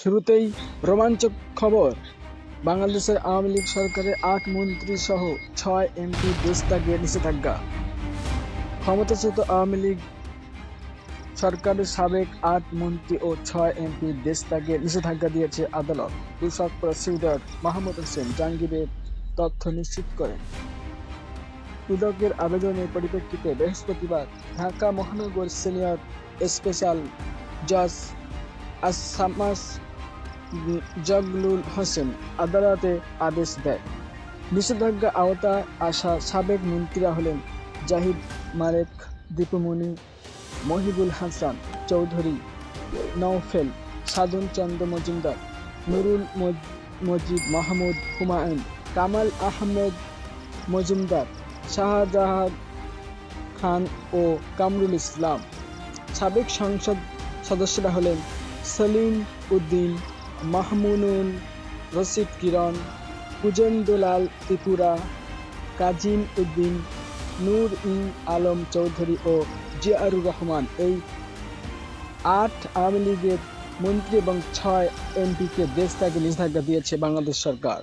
শুরুতেই রোমাঞ্চক খবর, বাংলাদেশের আওয়ামী লীগ সরকারের ৮ মন্ত্রী সহ ৬ এমপি দেশ ত্যাগে নিষেধাজ্ঞা। ক্ষমতাচ্যুত আওয়ামী লীগ সরকারের সাবেক ৮ মন্ত্রী ও ৬ এমপি দেশ ত্যাগে নিষেধাজ্ঞা দিয়েছে আদালত। দুদক প্রসিকিউটর মাহমুদ হোসেন জাহাঙ্গীরের তথ্য নিশ্চিত করেন। দুদকের আবেদনের পরিপ্রেক্ষিতে বৃহস্পতিবার ঢাকা মহানগর সিনিয়র স্পেশাল জাজ আসামাস জগলুল হোসেন আদালতে আদেশ দেয়। নিষেধাজ্ঞার আওতায় আসা সাবেক মন্ত্রীরা হলেন জাহিদ মালেক, দীপুমনি, মহিবুল হাসান চৌধুরী, নওফেল, সাধন চন্দ্র মজুমদার, নুরুল মজিদ মাহমুদ হুমায়ুন, কামাল আহমেদ মজুমদার, শাহজাহান খান ও কামরুল ইসলাম। সাবেক সংসদ সদস্যরা হলেন সলিম উদ্দিন, মাহমুনুল রশিদ কিরণ, কুজেন্দুলাল ত্রিপুরা, কাজিম উদ্দিন, নূর আলম চৌধুরী ও জিয়াউর রহমান। এই ৮ আওয়ামী লীগের মন্ত্রী এবং ৬ এমপিকে দেশ ত্যাগে নিষেধাজ্ঞা দিয়েছে বাংলাদেশ সরকার।